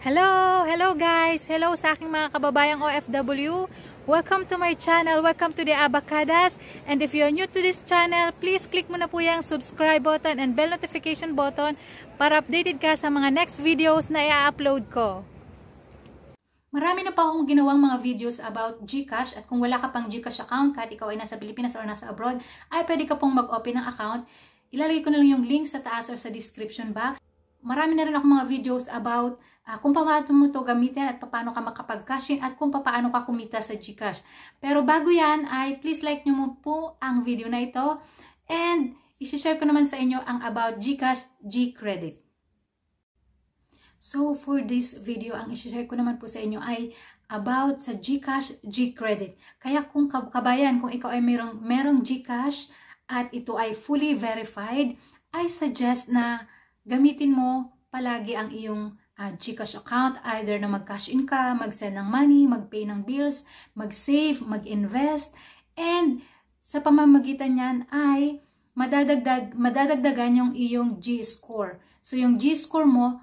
Hello! Hello guys! Hello sa aking mga kababayang OFW. Welcome to my channel. Welcome to the Abacadas. And if you're new to this channel, please click mo na po yung subscribe button and bell notification button para updated ka sa mga next videos na i-upload ko. Marami na pa akong ginawang mga videos about Gcash at kung wala ka pang Gcash account kahit ikaw ay nasa Pilipinas or nasa abroad, ay pwede ka pong mag-open ng account. Ilalagay ko na lang yung link sa taas or sa description box. Marami na rin ako mga videos about kung paano mo ito gamitin at paano ka makapag-cash in at kung paano ka kumita sa Gcash. Pero bago yan ay please like nyo mo po ang video na ito and isi-share ko naman sa inyo ang about Gcash Gcredit. So for this video, ang isi-share ko naman po sa inyo ay about sa Gcash Gcredit. Kaya kung kabayan, kung ikaw ay merong Gcash at ito ay fully verified, I suggest na gamitin mo palagi ang iyong Gcash account, either na mag-cash in ka, mag-send ng money, mag-pay ng bills, mag-save, mag-invest, and sa pamamagitan niyan ay madadagdagan yung iyong G-score. So yung G-score mo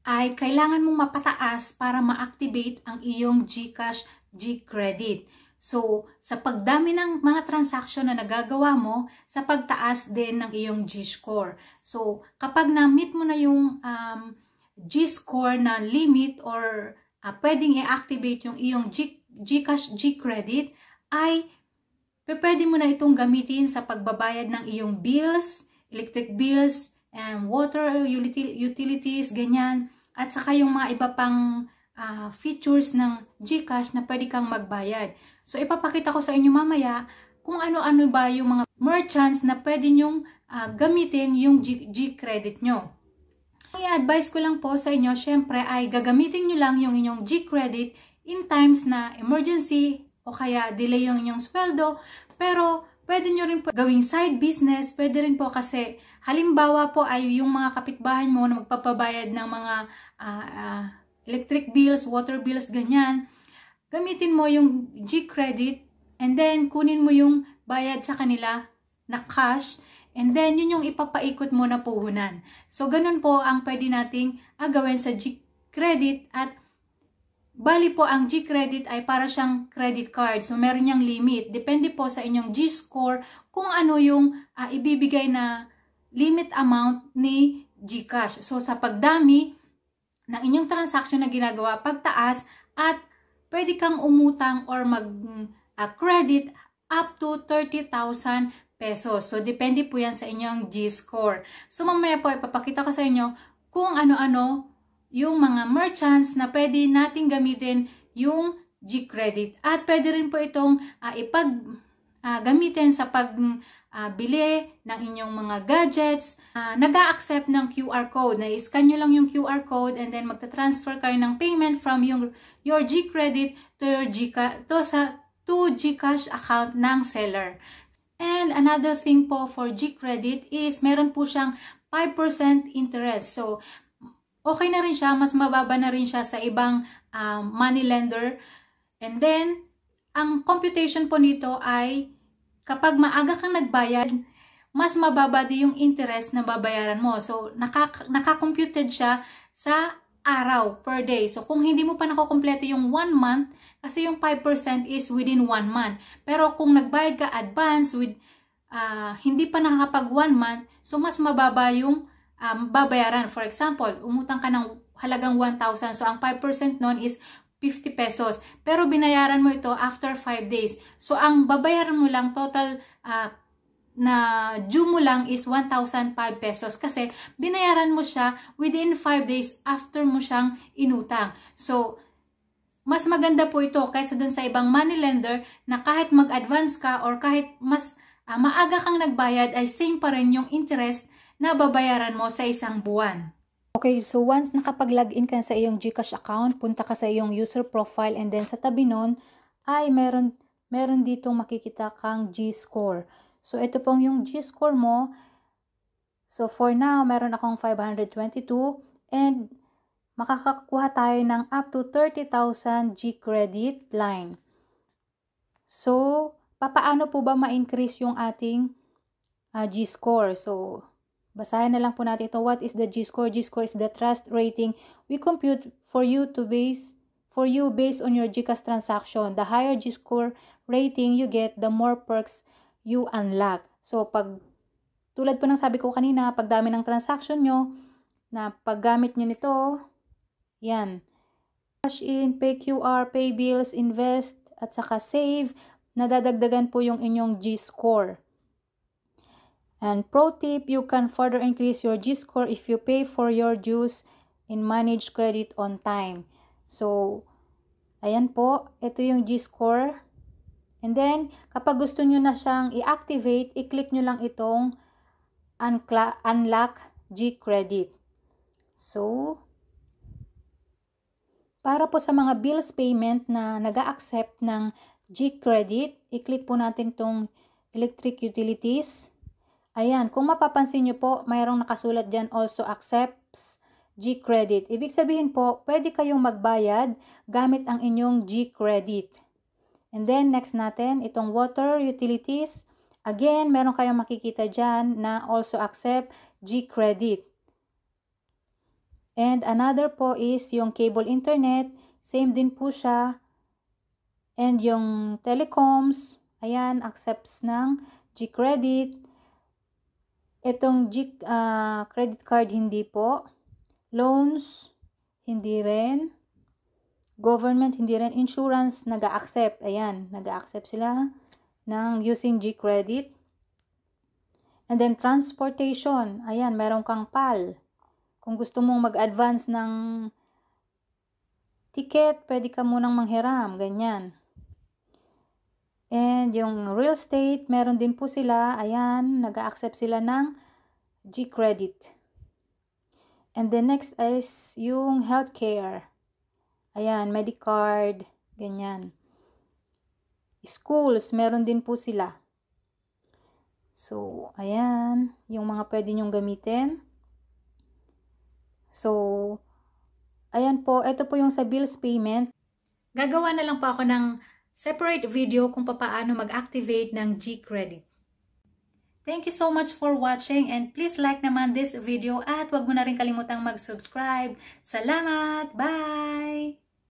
ay kailangan mong mapataas para ma-activate ang iyong Gcash Gcredit. So, sa pagdami ng mga transaction na nagagawa mo, sa pagtaas din ng iyong G-score. So, kapag na-meet mo na yung G-score na limit or pwedeng i-activate yung iyong Gcash Gcredit, ay pwede mo na itong gamitin sa pagbabayad ng iyong bills, electric bills, water, utilities, ganyan. At saka yung mga iba pang features ng Gcash na pwede kang magbayad. So, ipapakita ko sa inyo mamaya kung ano-ano ba yung mga merchants na pwede nyong gamitin yung Gcredit nyo. Ang i-advise ko lang po sa inyo, syempre ay gagamitin nyo lang yung inyong Gcredit in times na emergency o kaya delay yung inyong sweldo. Pero, pwede nyo rin po gawing side business. Pwede rin po kasi, halimbawa po ay yung mga kapitbahay mo na magpapabayad ng mga electric bills, water bills, ganyan. Gamitin mo yung Gcredit and then kunin mo yung bayad sa kanila na cash and then yun yung ipapaikot mo na puhunan. So, ganun po ang pwede nating gawin sa Gcredit at bali po ang Gcredit ay para siyang credit card. So, meron niyang limit. Depende po sa inyong G-score kung ano yung ibibigay na limit amount ni Gcash. So, sa pagdami ng inyong transaction na ginagawa, pagtaas at pwede kang umutang or mag-credit up to 30,000 pesos. So, depende po yan sa inyong G-score. So, mamaya po, ipapakita ko sa inyo kung ano-ano yung mga merchants na pwede nating gamitin yung Gcredit. At pwede rin po itong gamitin sa pagbili ng inyong mga gadgets. Nag-a-accept ng QR code. Na-scan nyo lang yung QR code and then magta-transfer kayo ng payment from your Gcredit to Gcash account ng seller. And another thing po for Gcredit is meron po siyang 5% interest. So, okay na rin siya. Mas mababa na rin siya sa ibang money lender. And then, ang computation po nito ay kapag maaga kang nagbayad, mas mababa din yung interest na babayaran mo. So, naka-computed siya sa araw per day. So, kung hindi mo pa nakukumpleto yung 1 month, kasi yung 5% is within 1 month. Pero kung nagbayad ka advance with hindi pa nakakapag 1 month, so mas mababa yung babayaran. For example, umutang ka ng halagang 1,000. So, ang 5% nun is 50 pesos. Pero binayaran mo ito after 5 days. So, ang babayaran mo lang, total na due mo lang is 1,005 pesos. Kasi binayaran mo siya within 5 days after mo siyang inutang. So, mas maganda po ito kaysa dun sa ibang money lender na kahit mag-advance ka or kahit mas maaga kang nagbayad ay same pa rin yung interest na babayaran mo sa isang buwan. Okay, so once nakapag-login ka sa iyong Gcash account, punta ka sa iyong user profile and then sa tabi nun ay meron ditong makikita kang G-score. So ito pong yung G-score mo. So for now, meron akong 522 and makakakuha tayo ng up to 30,000 Gcredit line. So, papaano po ba ma-increase yung ating G-score? So, Basahin na lang po natin ito. What is the G-score? G-score is the trust rating we compute for you based on your Gcash transaction. The higher G-score rating you get, the more perks you unlock. So, tulad po ng sabi ko kanina, pag dami ng transaction nyo, na paggamit nyo nito, yan. Cash in, pay QR, pay bills, invest, at saka save, nadadagdagan po yung inyong G-score. And pro tip, you can further increase your G-score if you pay for your dues in managed credit on time. So, ayan po, ito yung G-score. And then, kapag gusto nyo na siyang i-activate, i-click nyo lang itong unlock Gcredit. So, para po sa mga bills payment na nag-a-accept ng Gcredit, i-click po natin itong electric utilities. Ayan, kung mapapansin nyo po, mayroong nakasulat dyan, also accepts Gcredit. Ibig sabihin po, pwede kayong magbayad gamit ang inyong Gcredit. And then, next natin, itong water utilities. Again, meron kayong makikita dyan na also accept Gcredit. And another po is yung cable internet. Same din po siya. And yung telecoms, ayan, accepts ng Gcredit. Itong credit card, hindi po. Loans, hindi rin. Government, hindi rin. Insurance, nag-a-accept. Ayan, nag-a-accept sila ng using Gcredit. And then, transportation. Ayan, meron kang PAL. Kung gusto mong mag-advance ng ticket, pwede ka munang manghiram. Ganyan. And yung real estate, meron din po sila. Ayan, nag-a-accept sila ng Gcredit. And the next is yung healthcare. Ayan, Medicard, ganyan. Schools, meron din po sila. So, ayan, yung mga pwede nyong gamitin. So, ayan po, ito po yung sa bills payment. Gagawa na lang po ako ng separate video kung paano mag-activate ng Gcredit. Thank you so much for watching and please like naman this video at wag mo na rin kalimutang mag-subscribe. Salamat! Bye!